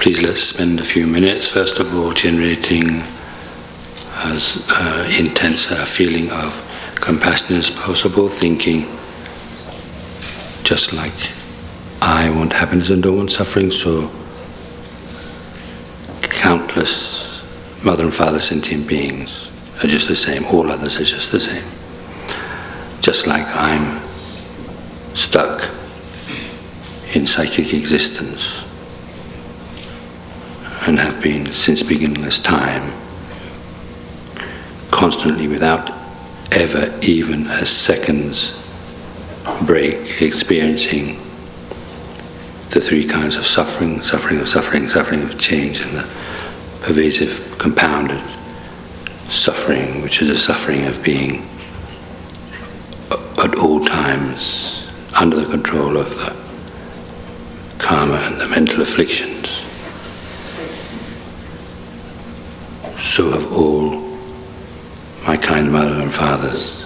Please let's spend a few minutes, first of all, generating as intense a feeling of compassion as possible, thinking just like I want happiness and don't want suffering, so countless mother and father sentient beings are just the same, all others are just the same. Just like I'm stuck in psychic existence and have been since beginningless time, constantly without ever even a second's break, experiencing the three kinds of suffering, suffering of suffering, suffering of change, and the pervasive, compounded suffering, which is a suffering of being at all times under the control of the karma and the mental afflictions. So have all my kind mother and fathers.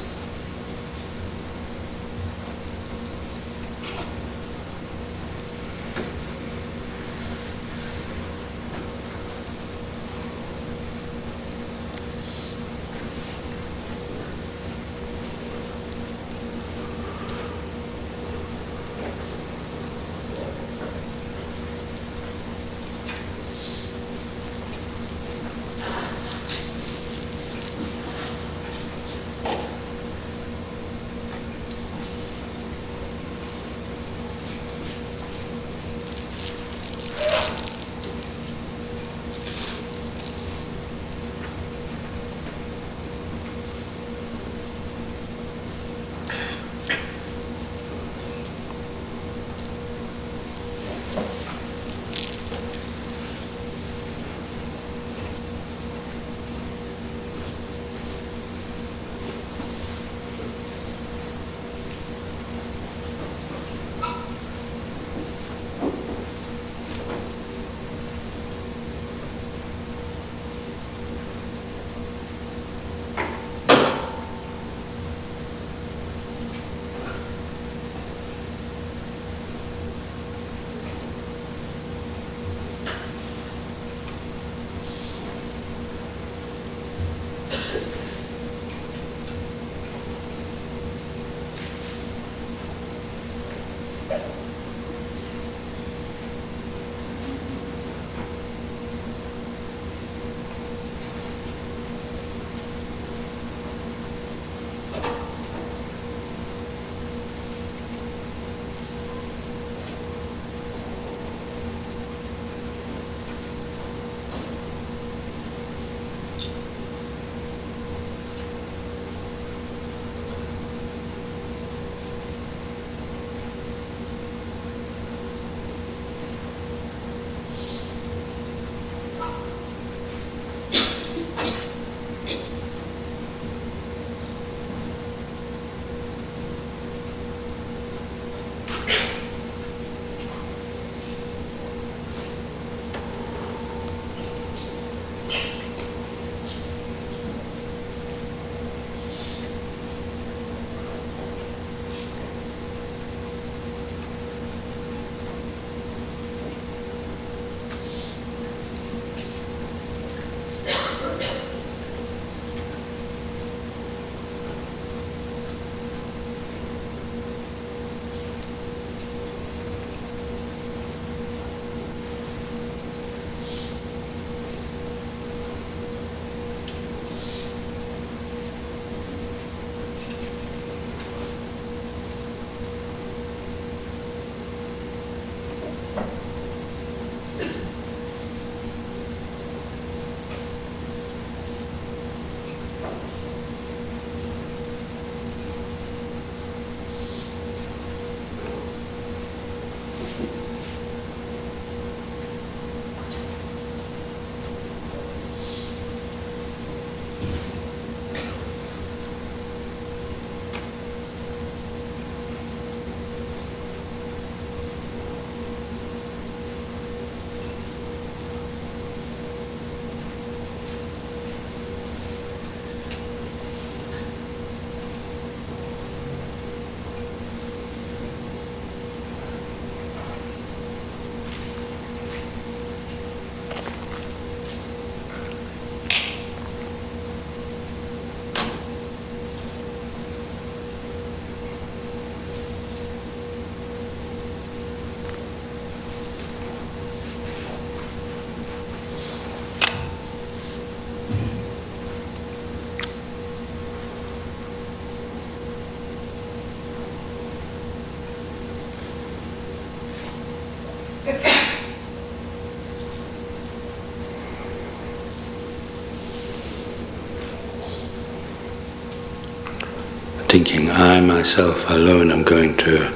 thinking, I myself alone am going to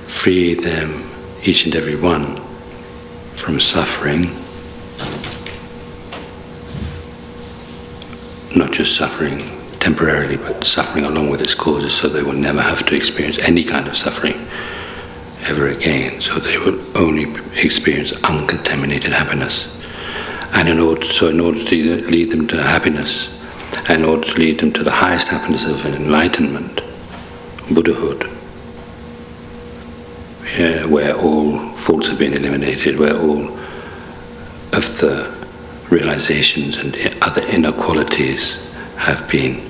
free them, each and every one, from suffering. Not just suffering temporarily, but suffering along with its causes, so they will never have to experience any kind of suffering ever again. So they will only experience uncontaminated happiness. And in order to lead them to happiness, and in order to lead them to the highest happiness of enlightenment, Buddhahood, where all faults have been eliminated, where all of the realizations and other inner qualities have been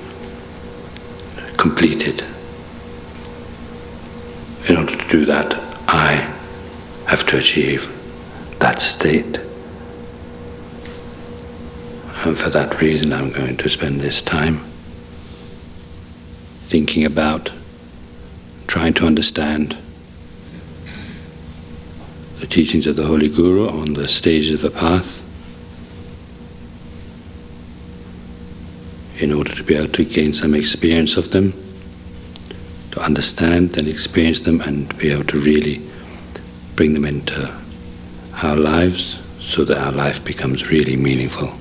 completed. In order to do that, I have to achieve that state. And for that reason, I'm going to spend this time thinking about, trying to understand the teachings of the Holy Guru on the stages of the path, in order to be able to gain some experience of them, to understand and experience them, and to be able to really bring them into our lives so that our life becomes really meaningful.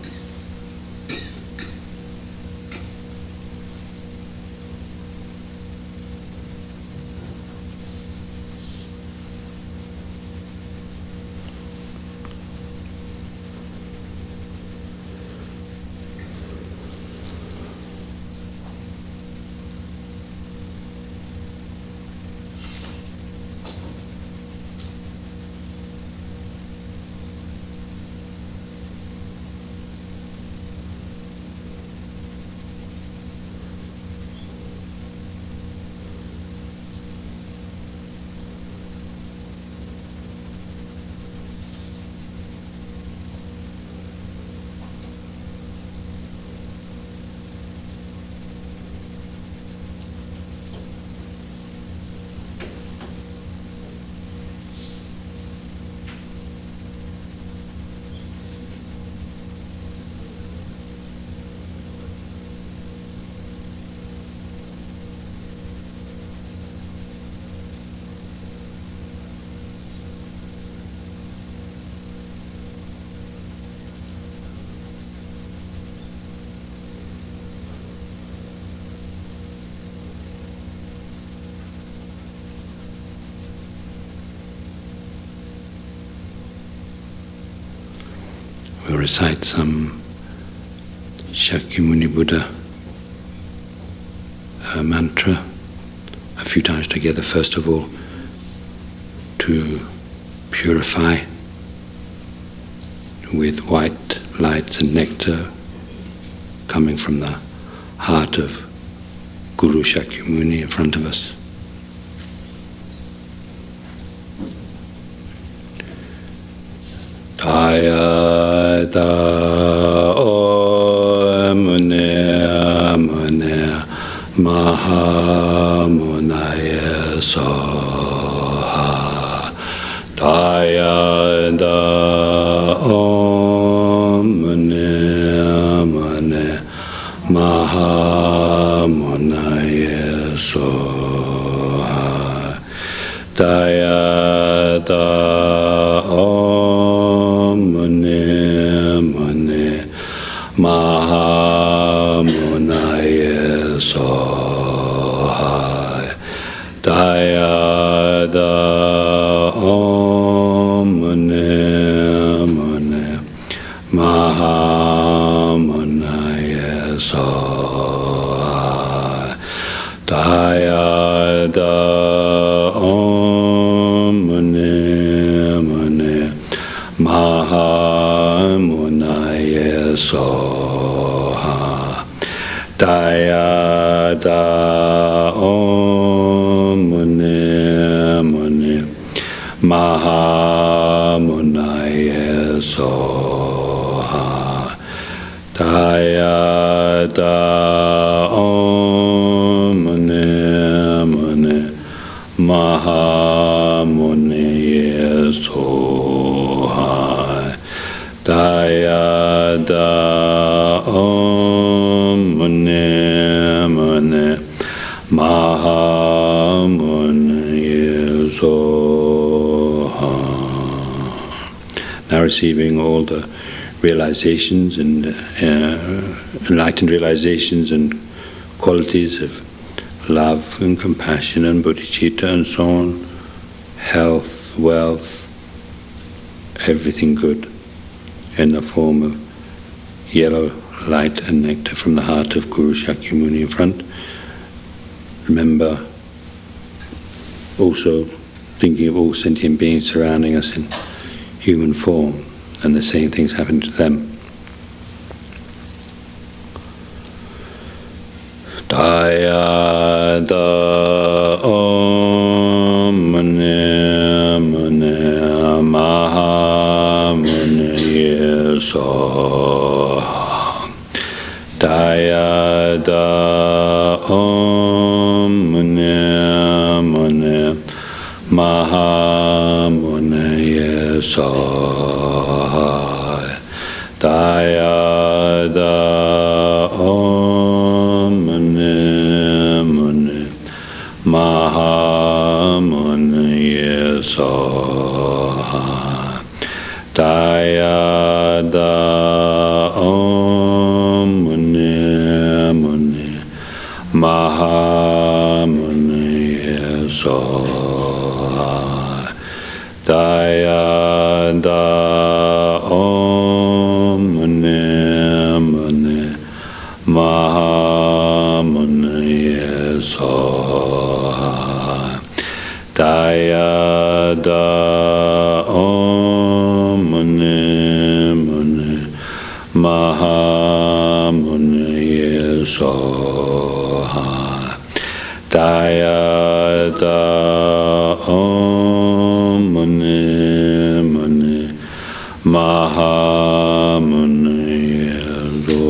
We'll recite some Shakyamuni Buddha mantra a few times together. First of all, to purify with white lights and nectar coming from the heart of Guru Shakyamuni in front of us. Daya da o mune mune maha munaya soha. Daya da o mune mune maha munaya soha. Daya da o Maha Munaya Soha. Daya da Om Mune Mune Maha Munaya Soha. Daya da Om Mune Mune Maha Munaya Soha. Daya da Om Mune Mune Maha Munaya Soha. Daya da Om Mune Mune Maha Munaya Soha. Daya da Om Mune Mune Mahamuni Soha. Now receiving all the realizations and enlightened realizations and qualities of love and compassion and bodhicitta and so on, health, wealth, everything good in the form of yellow light and nectar from the heart of Guru Shakyamuni in front. Remember also thinking of all sentient beings surrounding us in human form, and the same things happen to them. Daya da om mane mane maha mane soha. Daya da om mane mane maha mane soha. Daya da om mane mane maha mane soha. Daya da om mane mane maha mane soha. Daya da om mane mane maha mane soha. Daya da om mane mane maha mane soha. Daya da om mane mane maha mane soha.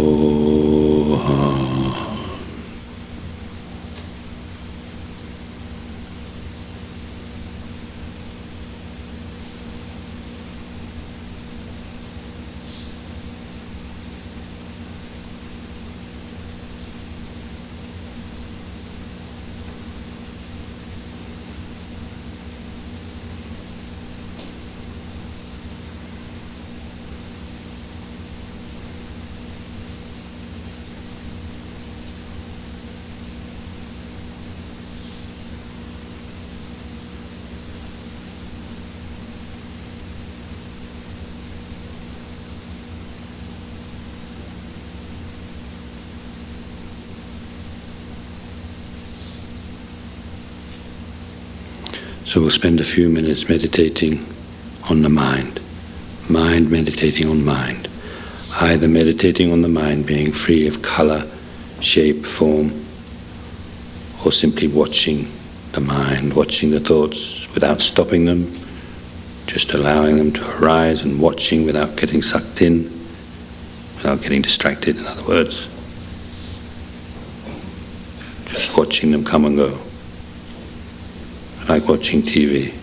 So we'll spend a few minutes meditating on the mind meditating on mind, either meditating on the mind being free of color, shape, form, or simply watching the mind, watching the thoughts without stopping them, just allowing them to arise and watching without getting sucked in, without getting distracted, in other words. Just watching them come and go, like watching TV.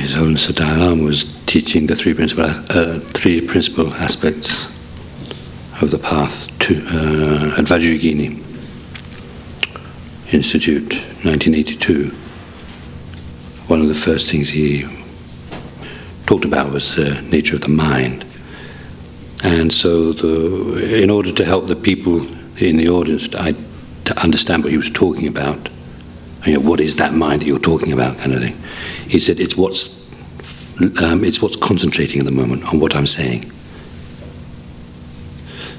His Holiness the Dalai Lama was teaching the three principal aspects of the path to at Vajrayogini Institute, 1982. One of the first things he talked about was the nature of the mind. And so in order to help the people in the audience to understand what he was talking about, what is that mind that you're talking about, kind of thing, he said it's what's concentrating at the moment on what I'm saying.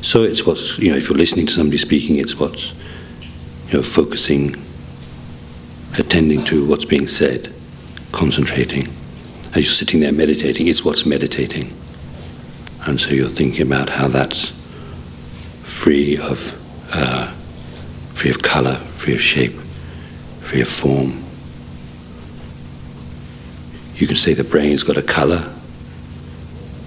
So it's what's, if you're listening to somebody speaking, it's what's, focusing, attending to what's being said, concentrating. As you're sitting there meditating, it's what's meditating. And so you're thinking about how that's free of color, free of shape, free of form. You can say the brain's got a color,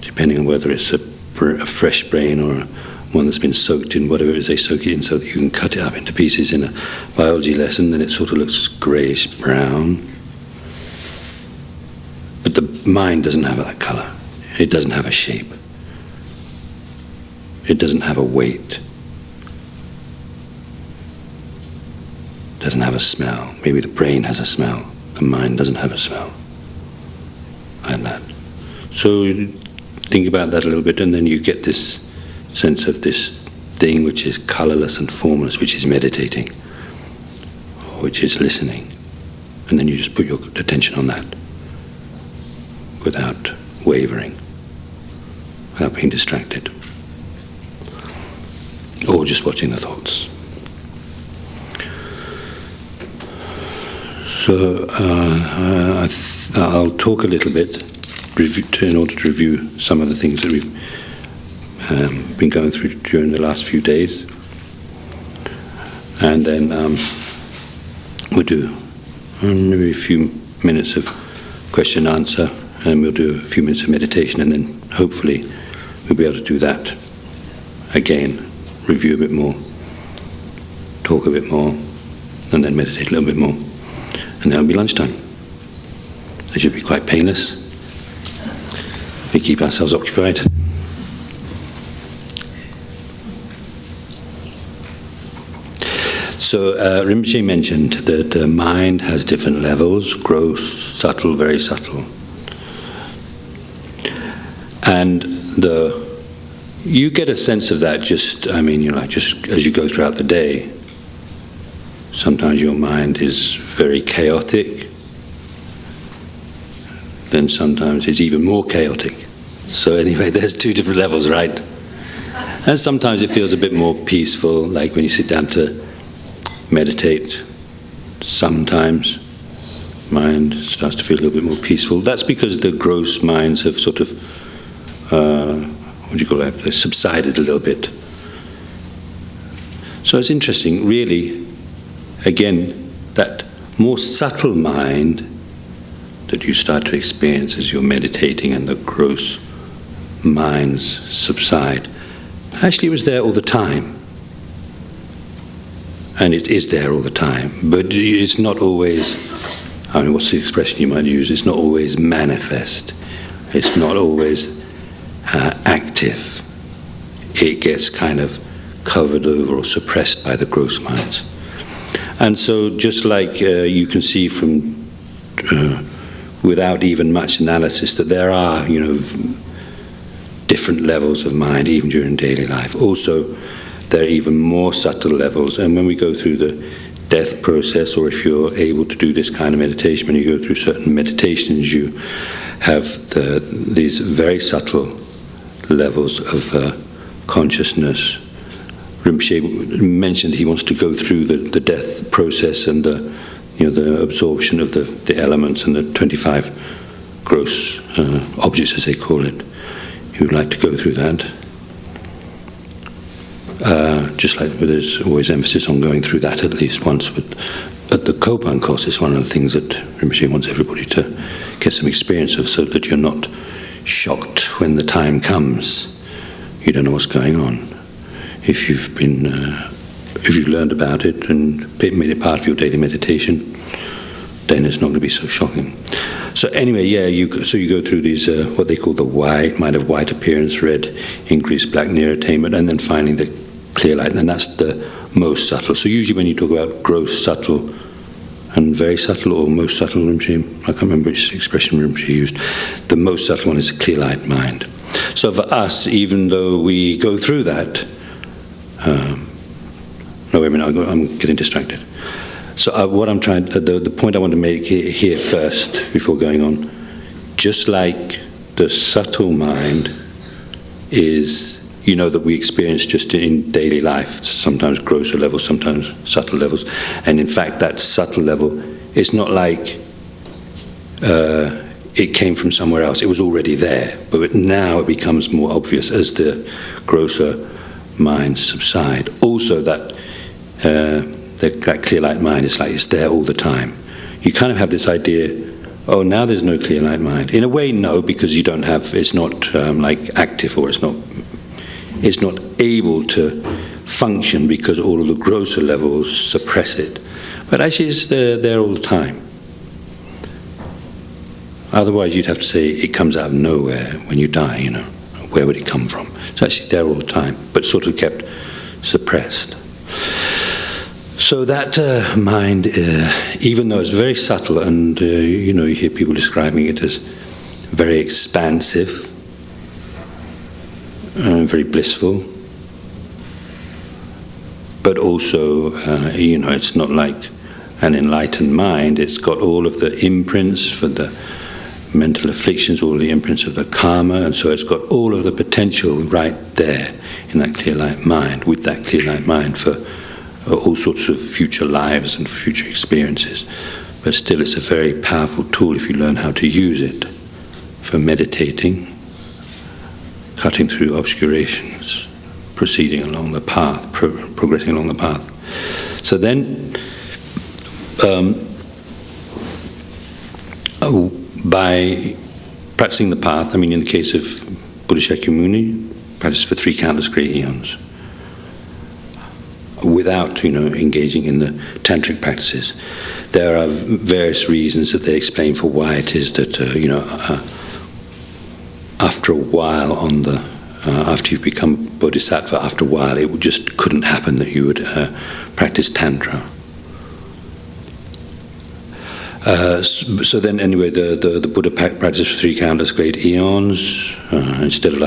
depending on whether it's a fresh brain or one that's been soaked in whatever it is they soak it in, so that you can cut it up into pieces in a biology lesson, then it sort of looks greyish brown. But the mind doesn't have that color. It doesn't have a shape. It doesn't have a weight. It doesn't have a smell. Maybe the brain has a smell. The mind doesn't have a smell. Like that. So think about that a little bit, and then you get this sense of this thing which is colorless and formless, which is meditating, or which is listening. And then you just put your attention on that without wavering, without being distracted, or just watching the thoughts. So I'll talk a little bit in order to review some of the things that we've been going through during the last few days, and then we'll do maybe a few minutes of question and answer, and we'll do a few minutes of meditation, and then hopefully we'll be able to do that again, review a bit more, talk a bit more, and then meditate a little bit more, and then it'll be lunchtime. It should be quite painless. We keep ourselves occupied. So Rinpoche mentioned that the mind has different levels: gross, subtle, very subtle. And you get a sense of that just as you go throughout the day. Sometimes your mind is very chaotic, then sometimes it's even more chaotic. So anyway, there's two different levels, right? And sometimes it feels a bit more peaceful, like when you sit down to meditate. Sometimes mind starts to feel a little bit more peaceful. That's because the gross minds have sort of, they've subsided a little bit. So it's interesting, really, again, that more subtle mind that you start to experience as you're meditating and the gross minds subside, actually was there all the time. And it is there all the time, but it's not always, what's the expression you might use? It's not always manifest. It's not always active. It gets kind of covered over or suppressed by the gross minds. And so just like you can see from, without even much analysis, that there are, different levels of mind even during daily life. Also, there are even more subtle levels, and when we go through the death process, or if you're able to do this kind of meditation, when you go through certain meditations, you have these very subtle levels of consciousness. Rinpoche mentioned he wants to go through the death process and the absorption of the elements and the 25 gross objects, as they call it. He would like to go through that. Just like there's always emphasis on going through that at least once. But at the Kopan course, it's one of the things that Rinpoche wants everybody to get some experience of, so that you're not shocked when the time comes. You don't know what's going on. If you've learned about it and made it part of your daily meditation, then it's not going to be so shocking. So anyway, yeah, you go through these, what they call the white, might have white appearance, red, increased black near attainment, and then finally the clear light, and that's the most subtle. So usually when you talk about gross, subtle, and very subtle, or most subtle Rinpoche, I can't remember which expression Rinpoche used, the most subtle one is a clear light mind. So for us, even though we go through that, no, wait a minute, I'm getting distracted. So what I'm trying, the point I want to make here first, before going on, just like the subtle mind is, that we experience just in daily life, sometimes grosser levels, sometimes subtle levels, and in fact that subtle level, it's not like it came from somewhere else, it was already there, but now it becomes more obvious as the grosser minds subside. Also that clear light mind is like it's there all the time. You kind of have this idea, oh, now there's no clear light mind. In a way, no, because you don't have, it's not like active, or it's not able to function because all of the grosser levels suppress it. But actually it's there all the time. Otherwise you'd have to say it comes out of nowhere when you die, Where would it come from? It's actually there all the time, but sort of kept suppressed. So that mind, even though it's very subtle, and you hear people describing it as very expansive, very blissful, but also, it's not like an enlightened mind. It's got all of the imprints for the mental afflictions, all the imprints of the karma, and so it's got all of the potential right there in that clear light mind, with that clear light mind for all sorts of future lives and future experiences. But still it's a very powerful tool if you learn how to use it for meditating, cutting through obscurations, proceeding along the path, progressing along the path. So then, by practicing the path, in the case of Buddha Shakyamuni, practiced for 3 countless great eons, without, engaging in the tantric practices. There are various reasons that they explain for why it is that, after a while after you've become bodhisattva, after a while it just couldn't happen that you would practice tantra. So then anyway, the Buddha practiced for 3 countless great eons, instead of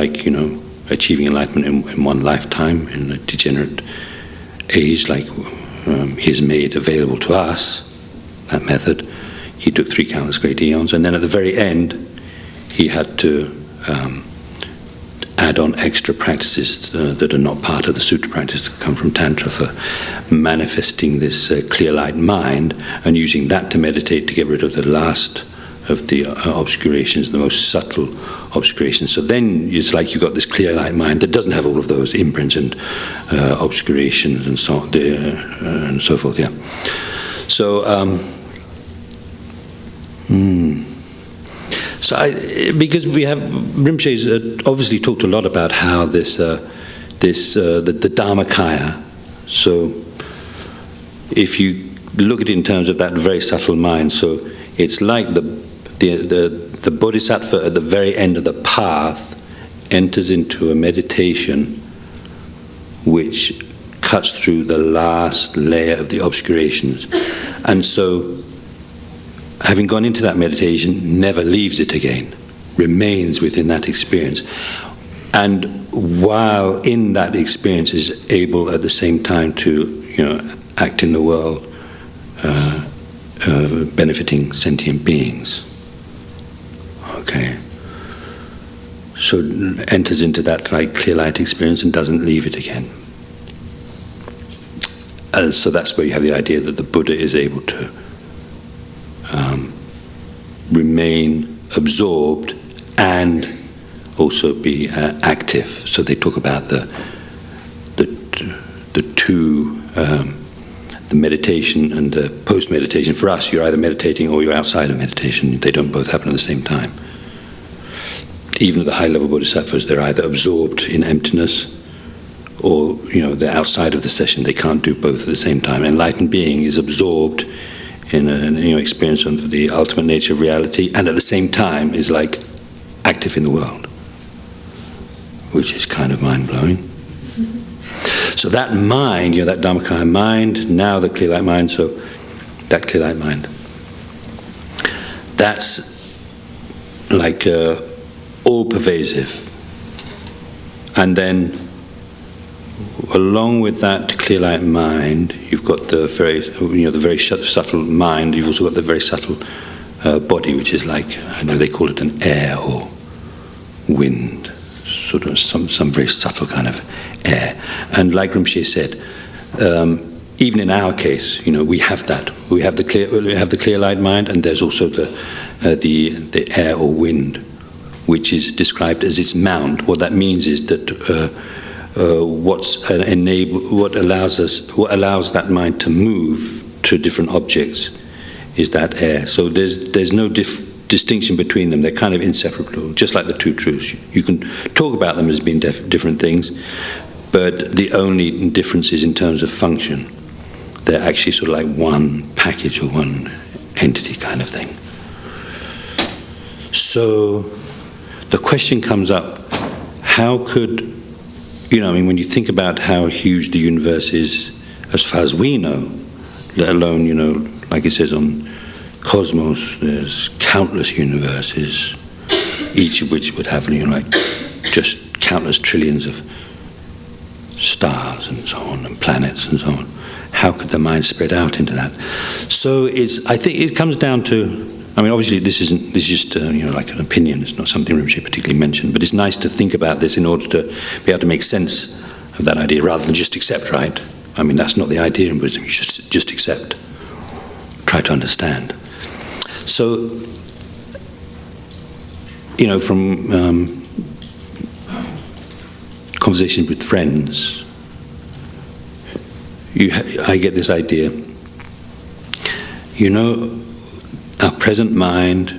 achieving enlightenment in one lifetime, in a degenerate age like he has made available to us, that method. He took 3 countless great eons, and then at the very end he had to add on extra practices that are not part of the sutra practice that come from Tantra for manifesting this clear light mind and using that to meditate to get rid of the last of the obscurations, the most subtle obscurations. So then it's like you've got this clear light mind that doesn't have all of those imprints and obscurations and so on, and so forth. Yeah. So because we have Rinpoche's obviously talked a lot about how the Dharmakaya. So if you look at it in terms of that very subtle mind, so it's like the bodhisattva at the very end of the path enters into a meditation which cuts through the last layer of the obscurations, and so having gone into that meditation never leaves it again, remains within that experience, and while in that experience is able at the same time to act in the world, benefiting sentient beings. Okay. So enters into that clear light experience and doesn't leave it again. So that's where you have the idea that the Buddha is able to remain absorbed and also be active. So they talk about the two, the meditation and the post-meditation. For us, you're either meditating or you're outside of meditation. They don't both happen at the same time. Even at the high-level bodhisattvas, they're either absorbed in emptiness or they're outside of the session. They can't do both at the same time. Enlightened being is absorbed in a experience of the ultimate nature of reality, and at the same time is like active in the world, which is kind of mind-blowing. So that mind, that Dharmakaya mind, now the clear light mind, so that clear light mind, that's like all-pervasive. And then, along with that clear light mind, you've got the very subtle mind. You've also got the very subtle body, which is like, I know they call it an air or wind, sort of some very subtle kind of air. And like Rinpoche said, even in our case, we have that. We have the clear light mind, and there's also the air or wind, which is described as its mount. What that means is that what allows that mind to move to different objects is that air. So there's no distinction between them. They're kind of inseparable, just like the two truths. You can talk about them as being different things, but the only difference is in terms of function. They're actually sort of like one package or one entity kind of thing. So the question comes up, how could, when you think about how huge the universe is as far as we know, let alone, like it says on Cosmos, there's countless universes, each of which would have, just countless trillions of stars and so on, and planets and so on. How could the mind spread out into that? So I think it comes down to, obviously this is just like an opinion. It's not something Rinpoche particularly mentioned, but it's nice to think about this in order to be able to make sense of that idea rather than just accept, right? That's not the idea in Buddhism. You should just accept, try to understand. So, from conversations with friends, I get this idea. Our present mind,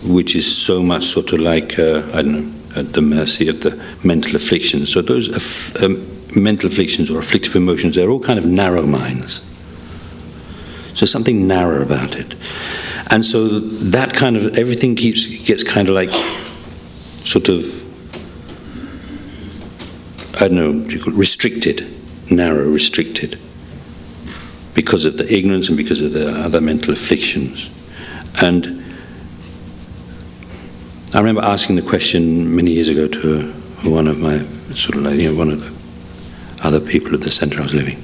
which is so much sort of like, at the mercy of the mental afflictions. So those mental afflictions or afflictive emotions, they're all kind of narrow minds. So something narrow about it. And so that kind of, everything gets kind of like, sort of, restricted, narrow, restricted, because of the ignorance and because of the other mental afflictions. And I remember asking the question many years ago to one of my, one of the other people at the center I was living.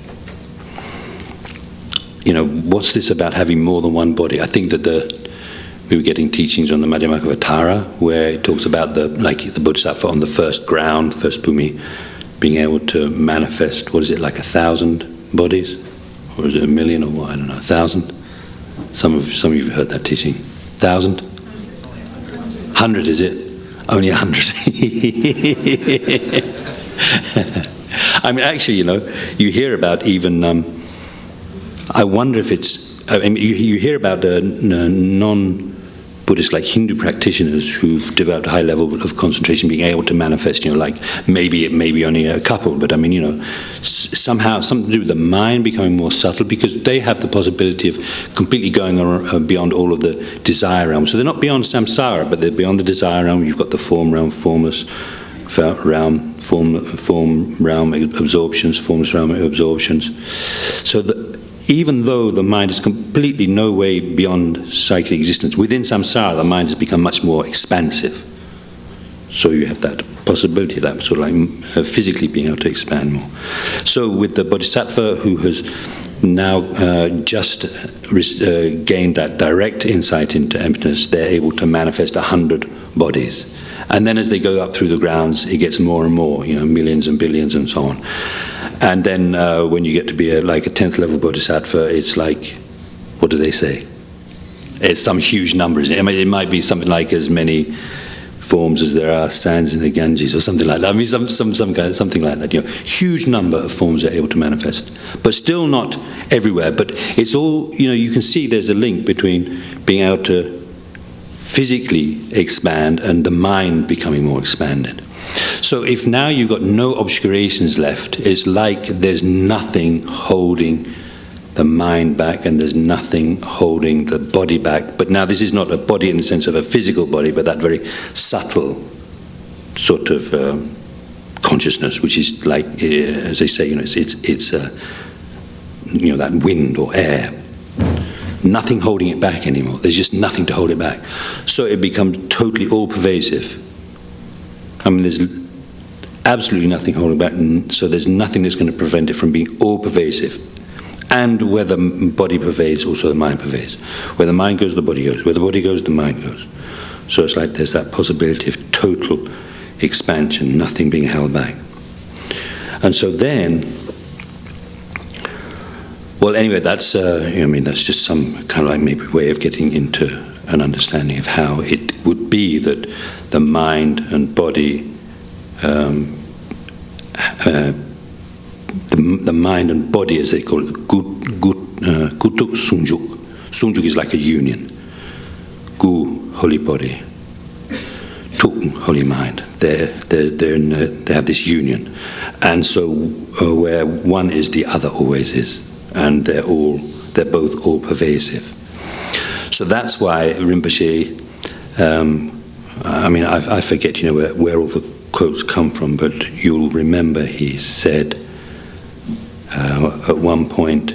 What's this about having more than one body? I think that we were getting teachings on the Madhyamakavatara, where it talks about the Bodhisattva on the first ground, first bhumi, being able to manifest, 1,000 bodies? Or is it 1,000,000 or what? I don't know, 1,000? Some of you have heard that teaching. 1,000? 100, is it? Only 100. Actually, you hear about even, I wonder if it's, you hear about non-Buddhist, like Hindu practitioners who've developed a high level of concentration, being able to manifest, maybe only a couple, but somehow something to do with the mind becoming more subtle, because they have the possibility of completely going beyond all of the desire realm. So they're not beyond samsara, but they're beyond the desire realm. You've got the form realm, formless realm, form realm absorptions, formless realm absorptions. So even though the mind is completely no way beyond psychic existence, within samsara the mind has become much more expansive. So you have that possibility of that sort of like physically being able to expand more. So with the Bodhisattva who has now just gained that direct insight into emptiness, they're able to manifest 100 bodies. And then as they go up through the grounds, it gets more and more, millions and billions and so on. And then when you get to be a 10th level Bodhisattva, it's like, what do they say? It's some huge numbers. It might be something like as many forms as there are sands in the Ganges or something like that. Something like that. Huge number of forms are able to manifest, but still not everywhere. But it's all, you can see there's a link between being able to physically expand and the mind becoming more expanded. So if now you've got no obscurations left, it's like there's nothing holding the mind back, and there's nothing holding the body back. But now this is not a body in the sense of a physical body, but that very subtle sort of consciousness, which is like, as they say, it's that wind or air. Nothing holding it back anymore. There's just nothing to hold it back. So it becomes totally all-pervasive. I mean, there's absolutely nothing holding back, so there's nothing that's going to prevent it from being all-pervasive. And where the body pervades, also the mind pervades. Where the mind goes, the body goes. Where the body goes, the mind goes. So it's like there's that possibility of total expansion, nothing being held back. And so then, well, anyway, that's that's just some kind of like maybe way of getting into an understanding of how it would be that the mind and body, the mind and body, as they call it, kutuk sunjuk. Sunjuk is like a union. Gu, holy body. Tuk, holy mind. They have this union, and so where one is, the other always is. And they're both all pervasive. So that's why Rinpoche, I forget, where all the quotes come from, but you'll remember he said at one point,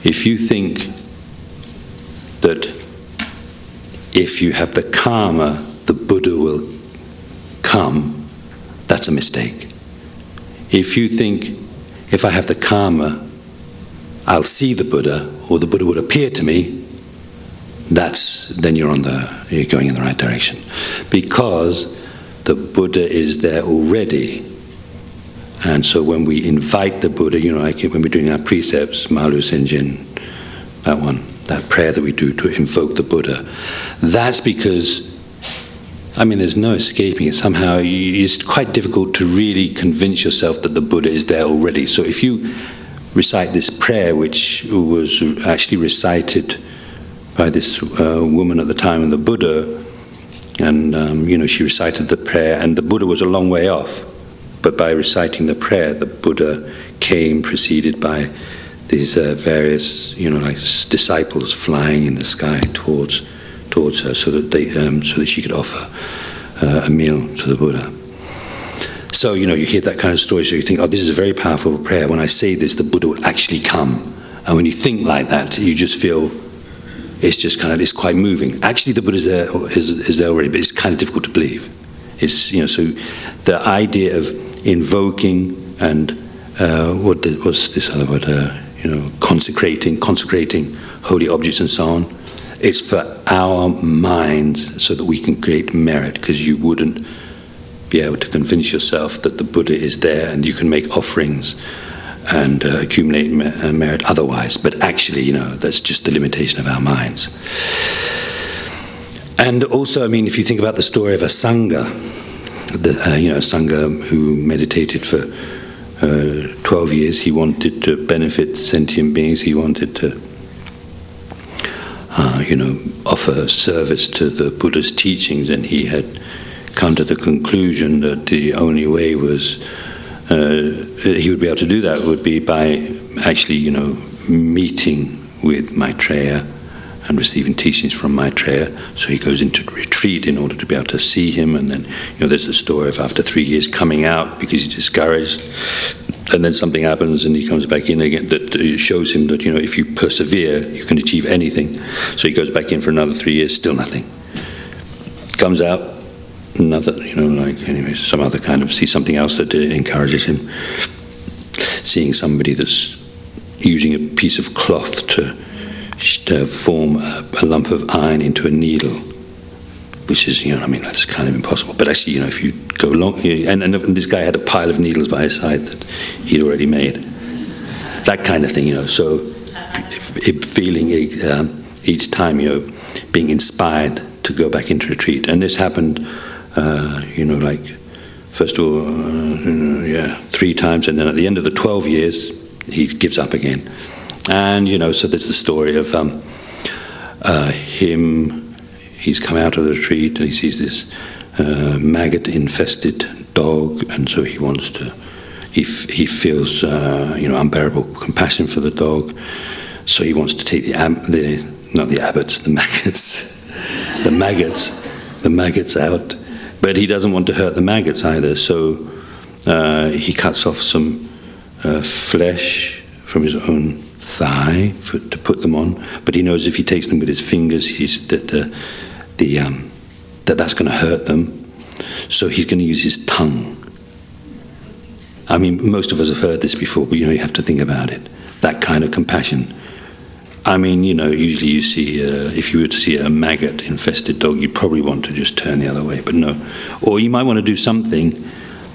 if you think that if you have the karma, the Buddha will come, that's a mistake. If you think, if I have the karma, I'll see the Buddha, or the Buddha will appear to me, then you're going in the right direction. Because the Buddha is there already. And so when we invite the Buddha, like when we're doing our precepts, Malu Senjin, that prayer that we do to invoke the Buddha, that's because, there's no escaping it. Somehow it's quite difficult to really convince yourself that the Buddha is there already. So if you recite this prayer, which was actually recited by this woman at the time of the Buddha, and she recited the prayer, and the Buddha was a long way off, but by reciting the prayer, the Buddha came preceded by these various disciples flying in the sky towards her, so that she could offer a meal to the Buddha. So, you hear that kind of story, so you think, this is a very powerful prayer. When I say this, the Buddha will actually come. And when you think like that, you just feel it's quite moving. Actually, the Buddha is there already, but it's kind of difficult to believe. It's, so the idea of invoking and, what's this other word, consecrating holy objects and so on, it's for our minds so that we can create merit, because you wouldn't be able to convince yourself that the Buddha is there and you can make offerings and accumulate merit otherwise. But actually, that's just the limitation of our minds. And also, if you think about the story of a Sangha, a Sangha who meditated for 12 years, he wanted to benefit sentient beings, he wanted to offer service to the Buddha's teachings, and he had come to the conclusion that the only way was he would be able to do that would be by actually, meeting with Maitreya and receiving teachings from Maitreya. So he goes into retreat in order to be able to see him, and then there's the story of after 3 years coming out because he's discouraged, and then something happens and he comes back in again that shows him that if you persevere you can achieve anything. So he goes back in for another 3 years, still nothing. Comes out, another, some other kind of, see something else that encourages him. Seeing somebody that's using a piece of cloth to form a lump of iron into a needle, which is, that's kind of impossible. But actually, if you go along, and this guy had a pile of needles by his side that he'd already made. That kind of thing, so feeling each time, being inspired to go back into retreat. And this happened, first of all, 3 times, and then at the end of the 12 years, he gives up again. And, so there's the story of him. He's come out of the retreat and he sees this maggot-infested dog, and so he wants to he feels unbearable compassion for the dog, so he wants to take the maggots out, but he doesn't want to hurt the maggots either, so he cuts off some flesh from his own thigh to put them on, but he knows if he takes them with his fingers, that's going to hurt them, so he's going to use his tongue. I mean, most of us have heard this before, but you have to think about it. That kind of compassion. I mean, usually you see, if you were to see a maggot-infested dog, you'd probably want to just turn the other way, but no. Or you might want to do something,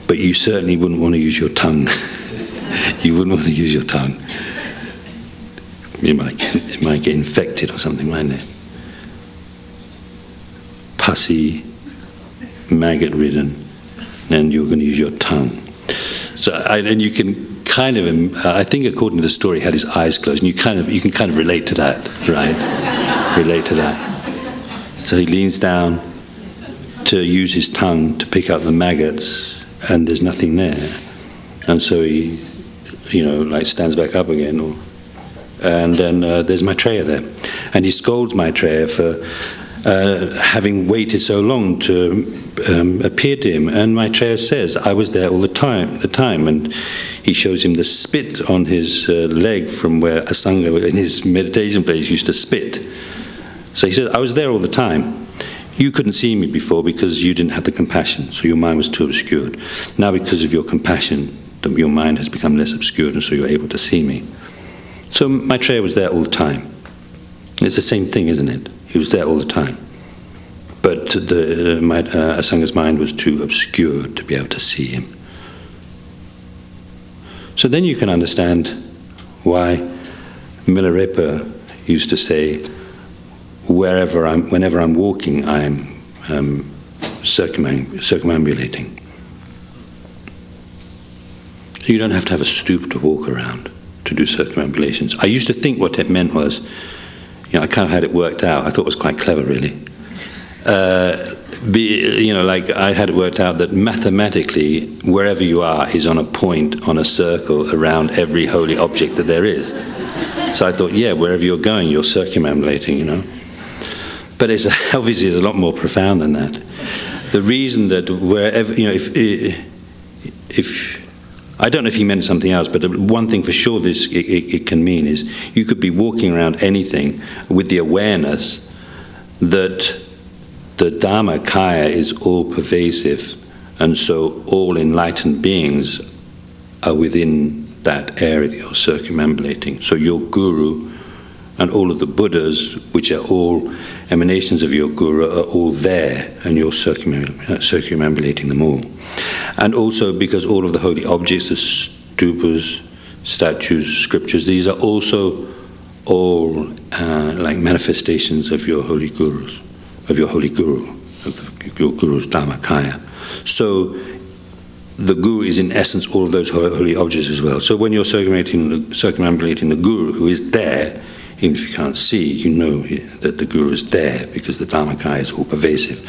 but you certainly wouldn't want to use your tongue. You wouldn't want to use your tongue. It might get infected or something, mightn't it? Pussy, maggot-ridden, and you're going to use your tongue. So, and you can kind of, I think according to the story, he had his eyes closed, and you can kind of relate to that, right? Relate to that. So he leans down to use his tongue to pick up the maggots, and there's nothing there, and so he, stands back up again, and then there's Maitreya there, and he scolds Maitreya for having waited so long to appear to him. And Maitreya says, I was there all the time, and he shows him the spit on his leg from where Asanga in his meditation place used to spit. So he says, I was there all the time. You couldn't see me before because you didn't have the compassion, so your mind was too obscured. Now because of your compassion, your mind has become less obscured, and so you're able to see me. So Maitreya was there all the time. It's the same thing, isn't it? He was there all the time. But Asanga's mind was too obscured to be able to see him. So then you can understand why Milarepa used to say, whenever I'm walking, I'm circumambulating. So you don't have to have a stoop to walk around to do circumambulations. I used to think what it meant was, I kind of had it worked out. I thought it was quite clever, really. I had it worked out that mathematically, wherever you are is on a point on a circle around every holy object that there is. So I thought, wherever you're going, you're circumambulating, But it's obviously it's a lot more profound than that. The reason that wherever, if I don't know if he meant something else, but one thing for sure it can mean is you could be walking around anything with the awareness that the Dharmakaya is all pervasive, and so all enlightened beings are within that area that you're circumambulating. So your guru and all of the Buddhas, which are all emanations of your guru, are all there, and you're circumambulating them all. And also because all of the holy objects, the stupas, statues, scriptures, these are also all like manifestations of your holy gurus, of your holy guru, of your guru's Dharmakaya. So the guru is in essence all of those holy objects as well. So when you're circumambulating the guru who is there, even if you can't see, you know that the guru is there because the Dharmakaya is all pervasive.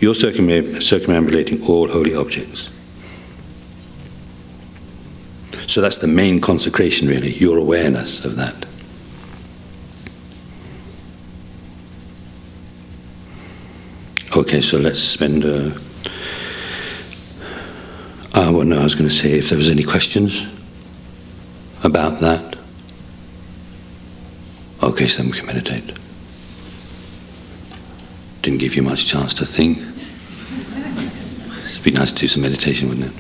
You're circumambulating all holy objects. So that's the main consecration, really, your awareness of that. Okay, so let's spend... I was going to say if there was any questions about that. Okay, so then we can meditate. Didn't give you much chance to think. It'd be nice to do some meditation, wouldn't it?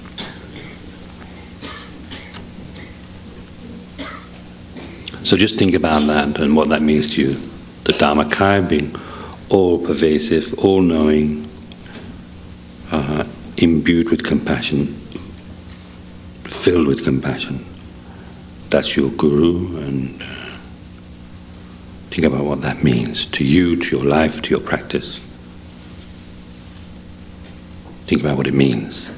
So just think about that and what that means to you. The Dharmakaya being all-pervasive, all-knowing, imbued with compassion, filled with compassion. That's your guru, and think about what that means to you, to your life, to your practice. Think about what it means.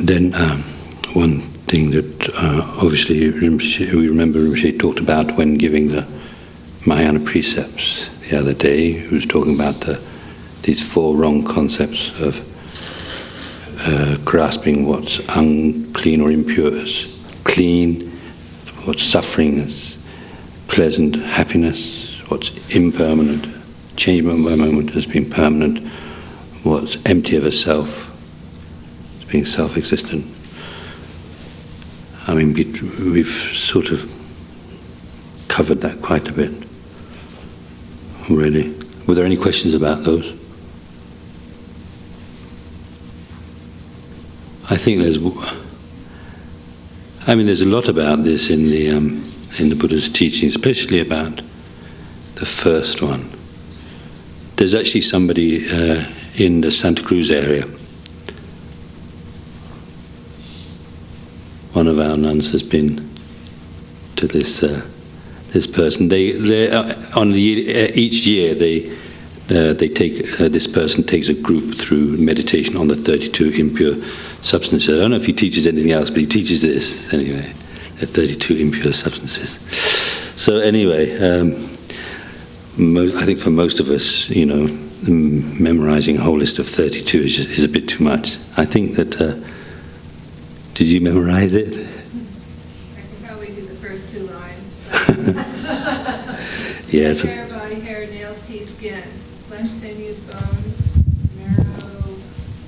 Then one thing that obviously we remember Rinpoche talked about when giving the Mahayana precepts the other day. He was talking about these 4 wrong concepts of grasping what's unclean or impure as clean, what's suffering as pleasant happiness, what's impermanent, change moment by moment as being permanent, what's empty of a self as being self-existent. I mean, we've sort of covered that quite a bit already. Were there any questions about those? I think there's a lot about this in the Buddha's teaching, especially about the first one. There's actually somebody in the Santa Cruz area. One of our nuns has been to this person. Each year they take this person takes a group through meditation on the 32 impure substances. I don't know if he teaches anything else, but he teaches this anyway. The 32 impure substances. So anyway, I think for most of us, memorizing a whole list of 32 is a bit too much. I think that. Did you memorize it? I can probably do the first 2 lines. Yes. Hair, body hair, nails, teeth, skin, flesh, sinews, bones, marrow,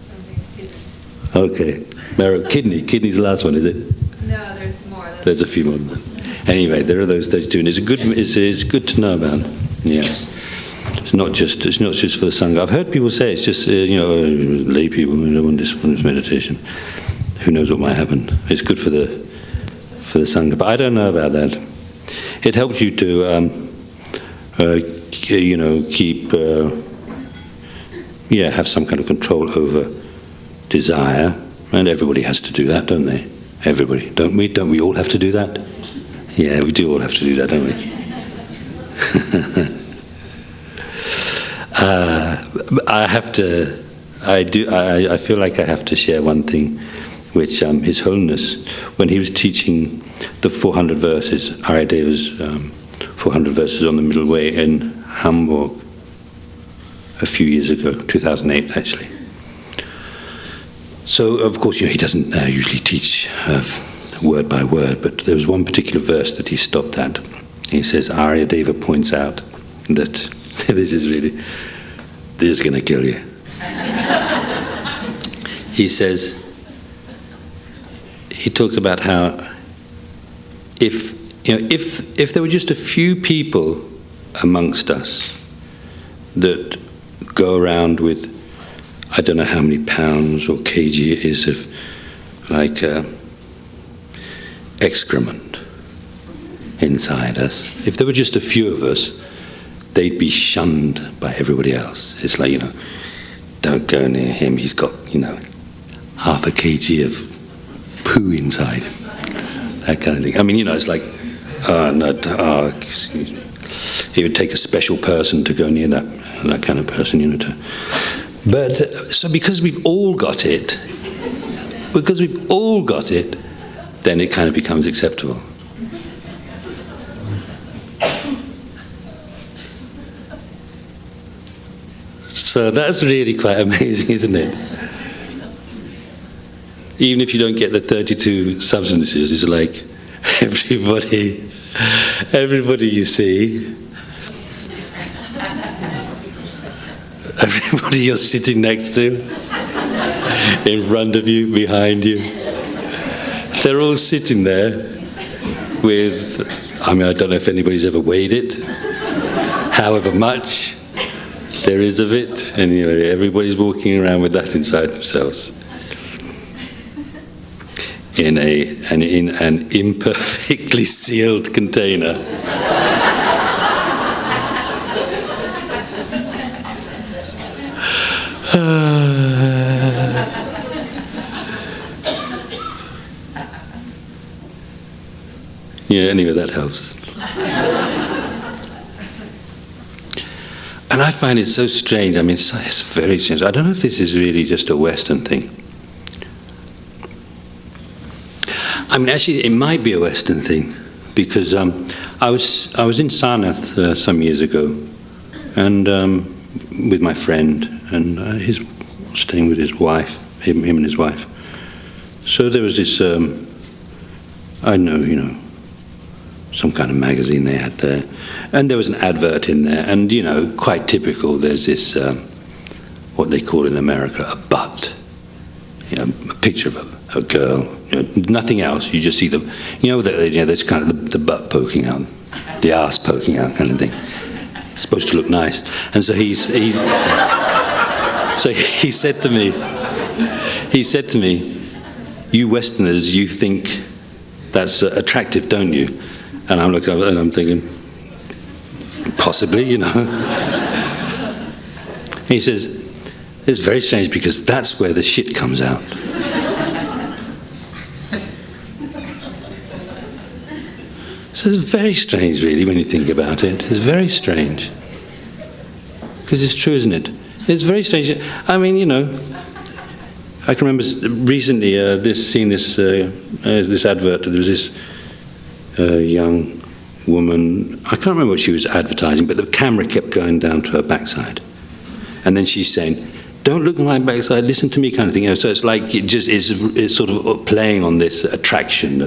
something, kidney. Okay. Marrow, kidney. Kidney's the last one, is it? No, there's more. There's a few more. Anyway, there are those 32, and it's good to know about. Yeah. It's not just for the Sangha. I've heard people say it's just lay people don't want this meditation. Who knows what might happen? It's good for the Sangha, but I don't know about that. It helps you to keep have some kind of control over desire, and everybody has to do that, don't they? Everybody, don't we? Don't we all have to do that? Yeah, we do all have to do that, don't we? I feel like I have to share one thing, which His Holiness, when he was teaching the 400 verses, Aryadeva's 400 verses on the Middle Way in Hamburg a few years ago, 2008 actually. So of course, he doesn't usually teach word by word, but there was one particular verse that he stopped at. He says, Aryadeva points out that this is going to kill you. He talks about how if there were just a few people amongst us that go around with, I don't know how many pounds or kg it is of excrement inside us, if there were just a few of us, they'd be shunned by everybody else. It's like, don't go near him, he's got, half a kg of poo inside, that kind of thing. I mean, it's like, excuse me. It would take a special person to go near that kind of person, But so because we've all got it, then it kind of becomes acceptable. So that's really quite amazing, isn't it? Even if you don't get the 32 substances, it's like everybody you see, everybody you're sitting next to, in front of you, behind you, they're all sitting there with, I don't know if anybody's ever weighed it, however much there is of it. Anyway, everybody's walking around with that inside themselves. In an imperfectly sealed container. Anyway, that helps. And I find it so strange. It's very strange. I don't know if this is really just a Western thing. mean, actually, it might be a Western thing, because I was in Sarnath some years ago, and with my friend, and he's staying with his wife, him and his wife. So there was this, I know, some kind of magazine they had there, and there was an advert in there, and quite typical. There's this, what they call in America, a butt, a picture of a girl, nothing else. You just see there's kind of the butt poking out, the ass poking out, kind of thing. It's supposed to look nice, and so he said to me, "You Westerners, you think that's attractive, don't you?" And I'm looking, and I'm thinking, possibly, He says, "It's very strange because that's where the shit comes out." So it's very strange, really, when you think about it. It's very strange. Because it's true, isn't it? It's very strange. I mean, I can remember recently seeing this advert. There was this young woman. I can't remember what she was advertising, but the camera kept going down to her backside, and then she's saying, "Don't look at my backside. Listen to me," kind of thing. So it's like it's sort of playing on this attraction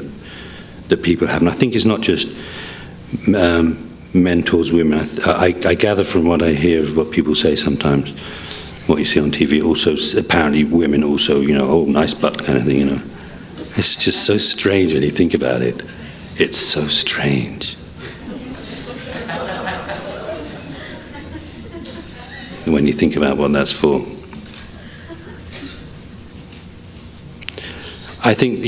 that people have, and I think it's not just men towards women. I gather from what I hear of what people say sometimes, what you see on TV. Also, apparently, women also, oh, nice butt kind of thing. It's just so strange when you think about it. It's so strange. When you think about what that's for. I think,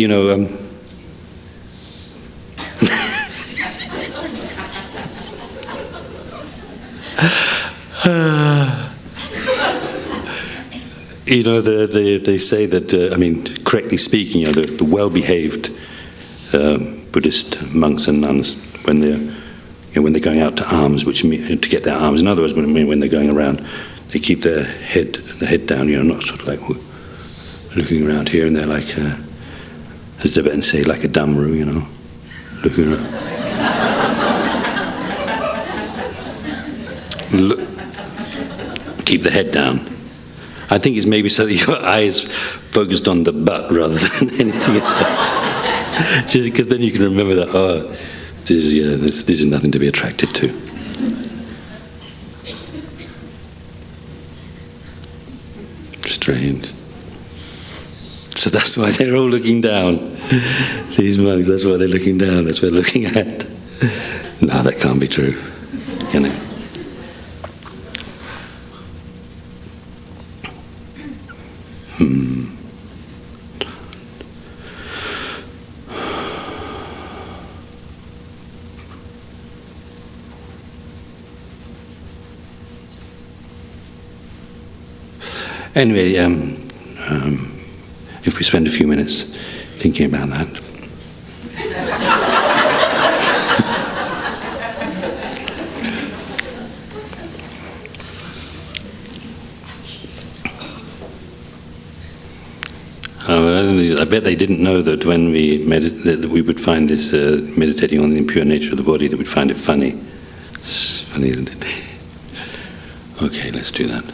they say that, I mean, correctly speaking, the well-behaved Buddhist monks and nuns, when they're going out to arms, which mean to get their arms. In other words, when they're going around, they keep their head down, not sort of like looking around here, and they're like, as Tibetans say, like a damru, looking around. Keep the head down. I think it's maybe so that your eyes focused on the butt rather than anything else. Just because then you can remember that, this is nothing to be attracted to. Strange. So that's why they're all looking down. These monks, that's why they're looking down. That's what they're looking at. No, that can't be true. Anyway, if we spend a few minutes thinking about that. I bet they didn't know that when we that we would find this meditating on the impure nature of the body, that we'd find it funny. It's funny, isn't it? Okay, let's do that.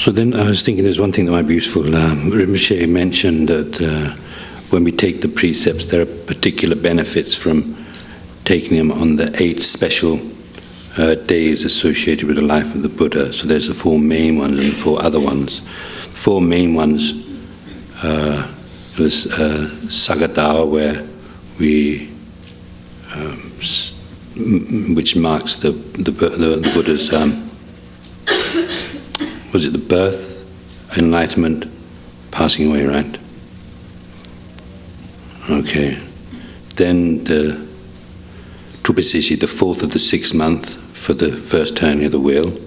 So then I was thinking there's one thing that might be useful. Rinpoche mentioned that when we take the precepts, there are particular benefits from taking them on the 8 special days associated with the life of the Buddha. So there's the 4 main ones and the 4 other ones. The 4 main ones was Sagadawa, where we, which marks the Buddha's, was it the birth, enlightenment, passing away, right? Okay. Then the Trupasishi, the 4th of the 6th month for the first turning of the wheel.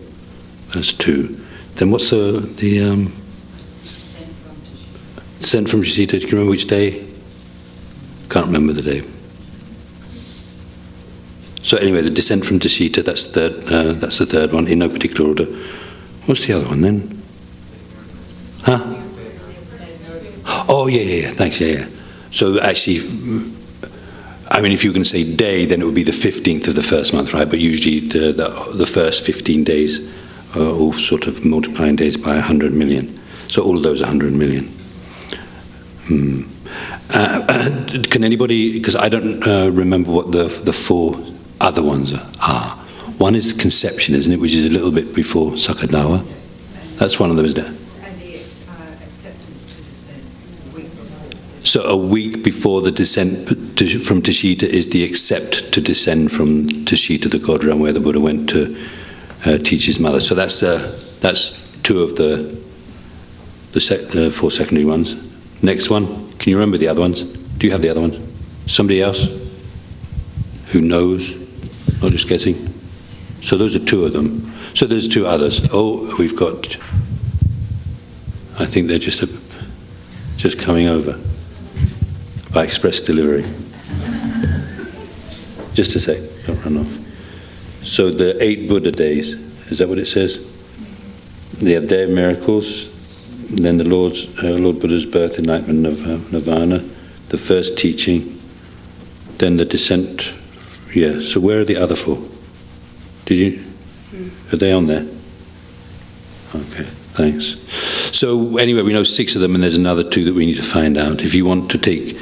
That's 2. Then what's the descent from Tashita? Do you remember which day? Can't remember the day. So anyway, the descent from Tashita, that's the third one, in no particular order. What's the other one then? Huh? Oh, yeah, thanks, yeah. So actually, I mean, if you were going to say day, then it would be the 15th of the first month, right? But usually the first 15 days are all sort of multiplying days by 100 million. So all of those are 100 million. Can anybody, because I don't remember what the 4 other ones are. One is the conception, isn't it, which is a little bit before Sakadawa. That's one of those. And the acceptance to descent is a week before. So a week before the descent from Tashita is the accept to descend from Tashita, the god realm where the Buddha went to teach his mother. So that's 2 of the 4 secondary ones. Next one, can you remember the other ones? Do you have the other ones? Somebody else who knows? Not just guessing. So those are 2 of them. So there's 2 others. Oh, we've got, I think they're just coming over by express delivery. Just a sec, don't run off. So the 8 Buddha days, is that what it says? The Day of Miracles, then the Lord Buddha's birth, enlightenment, nirvana, the first teaching, then the descent. Yeah, so where are the other 4? Did you? Are they on there? Okay, thanks. So anyway, we know 6 of them, and there's another 2 that we need to find out. If you want to take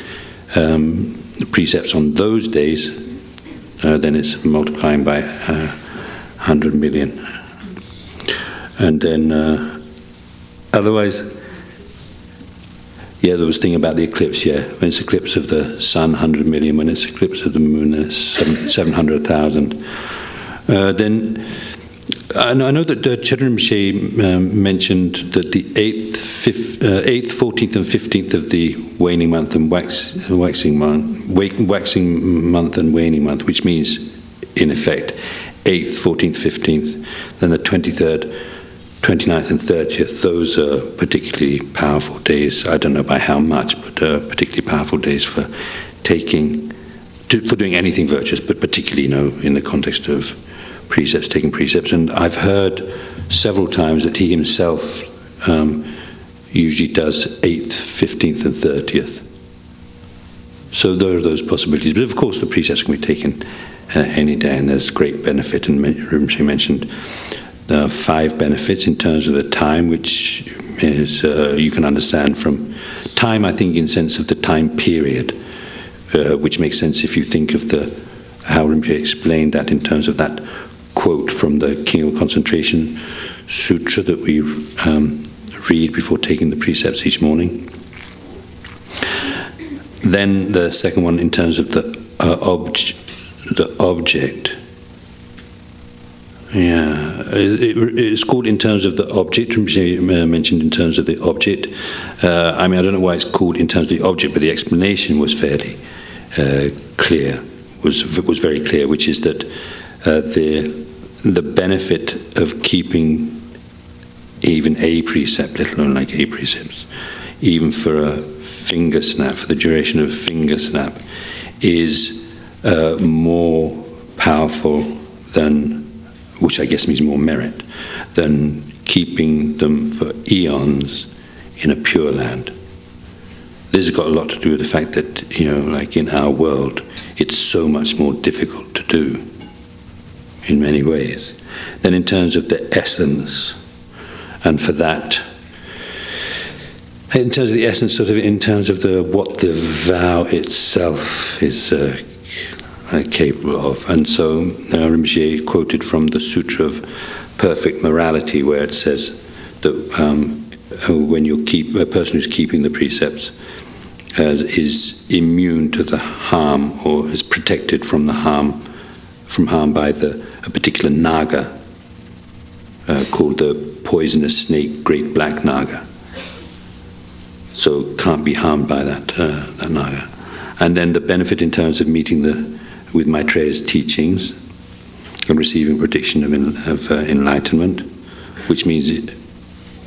the precepts on those days, then it's multiplying by 100 million. And then otherwise, yeah, there was a thing about the eclipse, yeah. When it's eclipse of the sun, 100 million. When it's eclipse of the moon, it's 700,000. Then, I know that Chödrön Rinpoche mentioned that the 8th, 14th and 15th of the waning month and waxing month and waning month, which means, in effect, 8th, 14th, 15th, then the 23rd, 29th and 30th, those are particularly powerful days. I don't know by how much, but particularly powerful days for doing anything virtuous, but particularly, in the context of precepts, taking precepts. And I've heard several times that he himself usually does 8th, 15th and 30th. So there are those possibilities. But of course the precepts can be taken any day, and there's great benefit. And Rinpoche mentioned 5 benefits in terms of the time, which is you can understand from time, I think, in sense of the time period, which makes sense if you think of how Rinpoche explained that in terms of that quote from the King of Concentration Sutra that we read before taking the precepts each morning. Then the second one in terms of the object. Yeah, it's called in terms of the object. Rinpoche mentioned in terms of the object. I mean, I don't know why it's called in terms of the object, but the explanation was fairly clear. Was very clear, which is that the benefit of keeping even a precept, let alone like 8 precepts, even for a finger snap, for the duration of a finger snap, is more powerful than, which I guess means more merit, than keeping them for eons in a pure land. This has got a lot to do with the fact that, like in our world, it's so much more difficult to do in many ways. Then in terms of the essence, And for that, in terms of the essence, sort of in terms of what the vow itself is capable of. And so Rinpoche quoted from the Sutra of Perfect Morality, where it says that when a person who's keeping the precepts is immune to the harm, or is protected from the harm by a particular naga called the poisonous snake, great black naga. So can't be harmed by that naga. And then the benefit in terms of meeting with Maitreya's teachings and receiving prediction of enlightenment, which means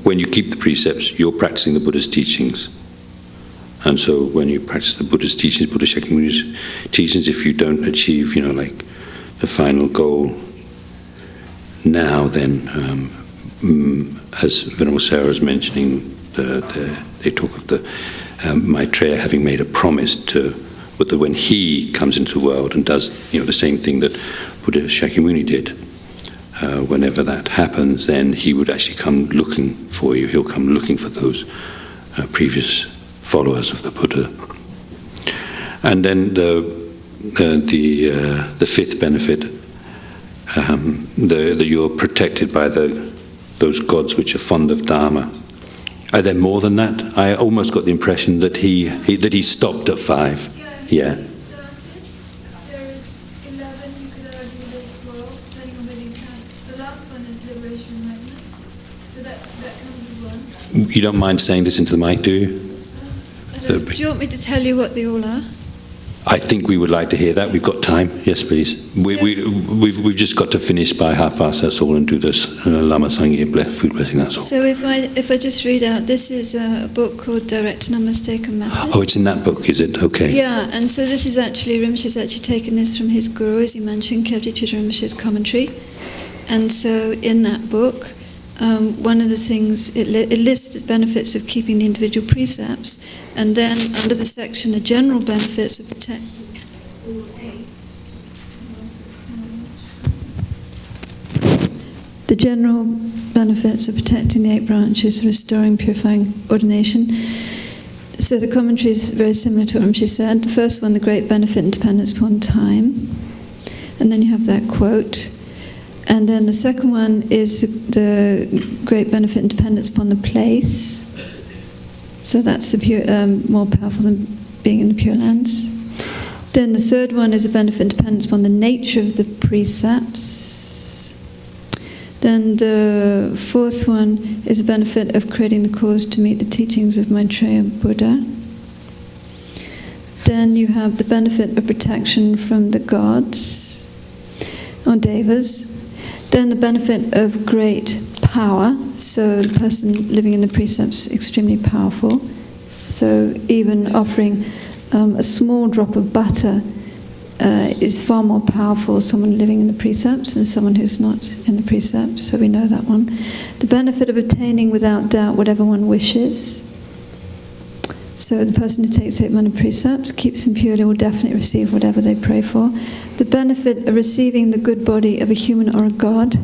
when you keep the precepts, you're practicing the Buddha's teachings. And so when you practice the Buddha's teachings, Buddha Shakyamuni's teachings, if you don't achieve, like the final goal now, then as Venerable Sarah was mentioning, they talk of the Maitreya having made a promise that when he comes into the world and does the same thing that Buddha Shakyamuni did, whenever that happens, then he would actually come looking for you. He'll come looking for those previous followers of the Buddha. And then the fifth benefit, that you're protected by those gods which are fond of Dharma. Are there more than that? I almost got the impression that he stopped at 5. Yeah. There is 11, you could argue there's 12, depending on whether you count. The last one is liberation and enlightenment. So that comes as one. You don't mind saying this into the mic, do you? Do you want me to tell you what they all are? I think we would like to hear that. We've got time. Yes, please. We've just got to finish by 5:30. That's all, and do this Lama Sangye food blessing. That's all. So if I just read out, this is a book called Direct Namaste Method. Oh, it's in that book, is it? Okay. Yeah, and so this is actually Rinpoche's actually taken this from his guru, as he mentioned, Kyabje Chitra Rinpoche's commentary. And so in that book, one of the things it lists the benefits of keeping the individual precepts. And then under the section, the general benefits of protecting all 8. The general benefits of protecting the 8 branches, restoring, purifying ordination. So the commentary is very similar to what she said. The first one, the great benefit and dependence upon time. And then you have that quote. And then the second one is the great benefit and dependence upon the place. So that's more powerful than being in the Pure Lands. Then the third one is a benefit and dependence upon the nature of the precepts. Then the fourth one is a benefit of creating the cause to meet the teachings of Maitreya Buddha. Then you have the benefit of protection from the gods, or devas. Then the benefit of great power, so the person living in the precepts is extremely powerful. So even offering a small drop of butter is far more powerful someone living in the precepts than someone who's not in the precepts, so we know that one. The benefit of attaining without doubt whatever one wishes. So the person who takes 8 mana precepts, keeps them purely, will definitely receive whatever they pray for. The benefit of receiving the good body of a human or a god.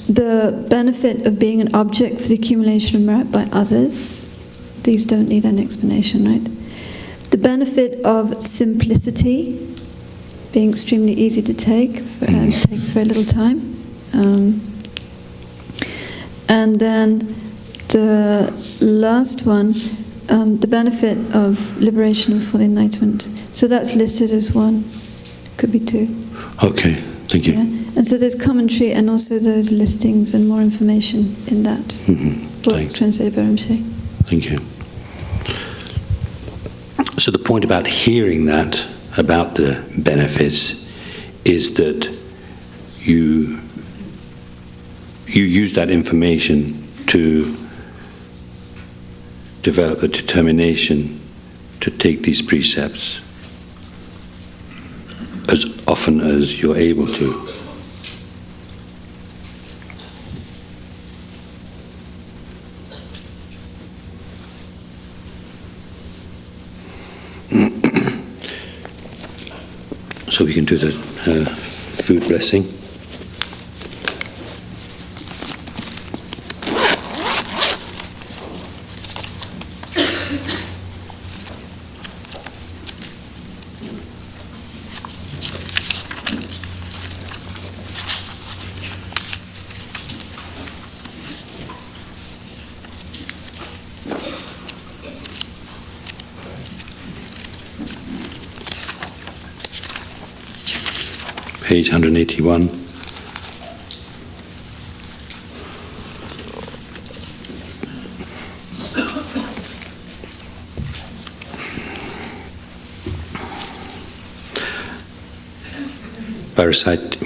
The benefit of being an object for the accumulation of merit by others. These don't need an explanation, right? The benefit of simplicity, being extremely easy to take, and takes very little time. And then the last one, the benefit of liberation and full enlightenment. So that's listed as 1. Could be 2. Okay, thank you. Yeah. And so there's commentary and also those listings and more information in that book translated by Rinpoche. Thank you. So the point about hearing that, about the benefits, is that you use that information to develop a determination to take these precepts as often as you're able to. So we can do the food blessing. page 181.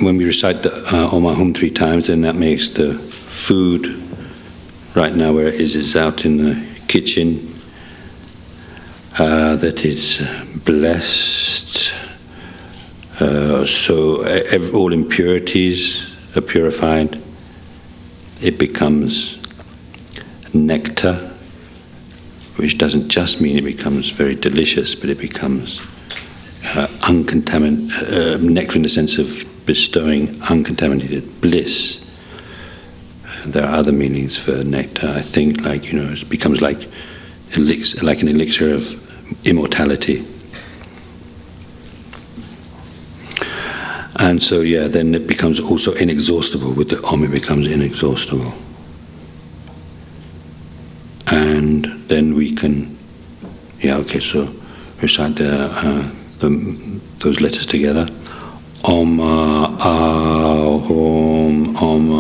When we recite the Om Ahum 3 times, then that makes the food, right now where it is out in the kitchen, that is blessed. So all impurities are purified. It becomes nectar, which doesn't just mean it becomes very delicious, but it becomes uncontaminated, nectar in the sense of bestowing uncontaminated bliss. There are other meanings for nectar, I think, like, it becomes like an elixir of immortality. And so, then it becomes also inexhaustible. With the Om, it becomes inexhaustible. And then we can, so recite those letters together. Om Ahum, Om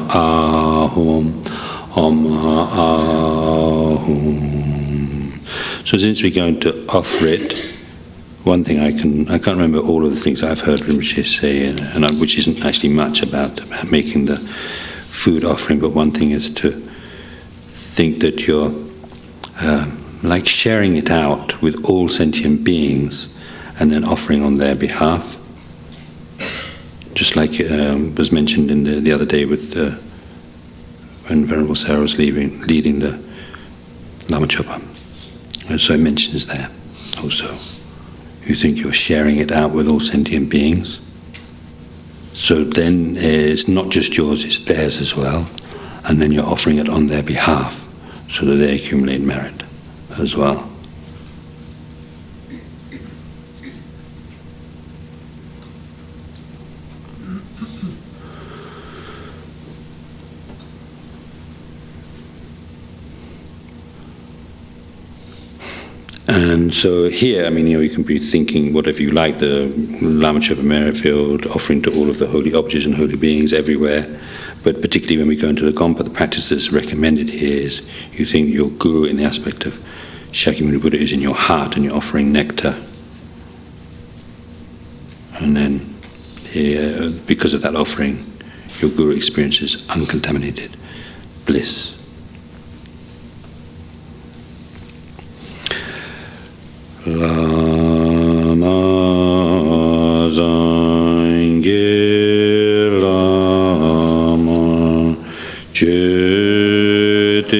Ahum, Om Ahum. So since we're going to offer it, one thing I can't remember all of the things I've heard Rinpoche say, and which isn't actually much about making the food offering, but one thing is to think that you're like sharing it out with all sentient beings and then offering on their behalf. Just like was mentioned in the other day with when Venerable Sarah was leading the Lama Chopa. So it mentions there also. You think you're sharing it out with all sentient beings. So then it's not just yours, it's theirs as well. And then you're offering it on their behalf so that they accumulate merit as well. And so here, you can be thinking whatever you like, the Lama Chopa merit field, offering to all of the holy objects and holy beings everywhere. But particularly when we go into the Gompa, the practice that's recommended here is you think your guru in the aspect of Shakyamuni Buddha is in your heart and you're offering nectar. And then here, because of that offering, your guru experiences uncontaminated bliss. Lama Zange Lama Chete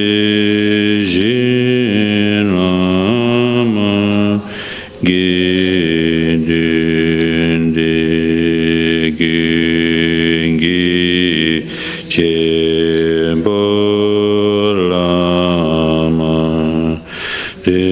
Jin Lama Gidin De Gengi Chebo Lama De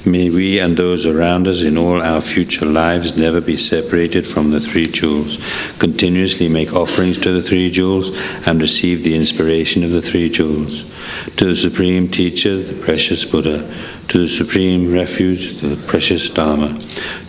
May we and those around us in all our future lives never be separated from the three jewels, continuously make offerings to the three jewels, and receive the inspiration of the three jewels. To the Supreme Teacher, the precious Buddha, to the Supreme Refuge, the precious Dharma,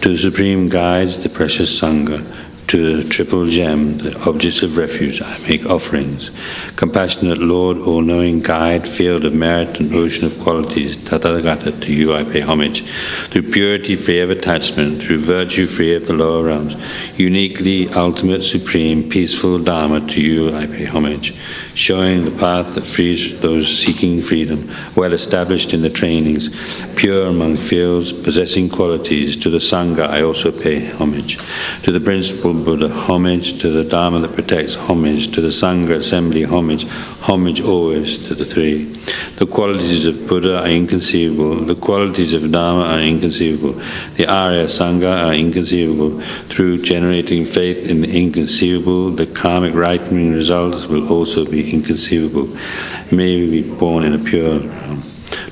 to the Supreme Guides, the precious Sangha, to the Triple Gem, the objects of refuge, I make offerings. Compassionate Lord, all-knowing Guide, field of merit and ocean of qualities, Tathagata, to you I pay homage. Through purity free of attachment, through virtue free of the lower realms, uniquely ultimate, supreme, peaceful Dharma, to you I pay homage. Showing the path that frees those seeking freedom, well established in the trainings, pure among fields, possessing qualities, to the Sangha I also pay homage. To the Principal Buddha, homage. To the Dharma that protects, homage. To the Sangha assembly, homage. Homage always to the three. The qualities of Buddha are inconceivable. The qualities of Dharma are inconceivable. The Arya Sangha are inconceivable. Through generating faith in the inconceivable, the karmic ripening results will also be inconceivable. May we be born in a pure realm.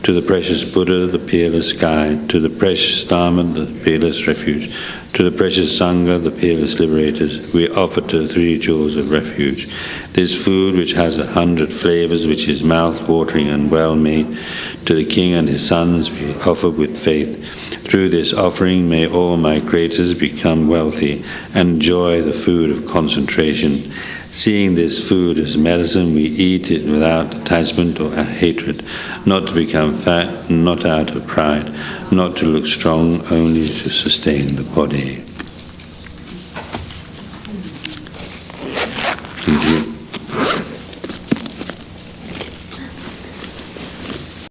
To the precious Buddha, the peerless guide. To the precious Dharma, the peerless refuge. To the precious Sangha, the peerless liberators, we offer to the three jewels of refuge this food which has 100 flavors, which is mouth-watering and well-made. To the king and his sons we offer with faith. Through this offering may all my creators become wealthy and enjoy the food of concentration. Seeing this food as medicine, we eat it without attachment or hatred, not to become fat, not out of pride, not to look strong, only to sustain the body.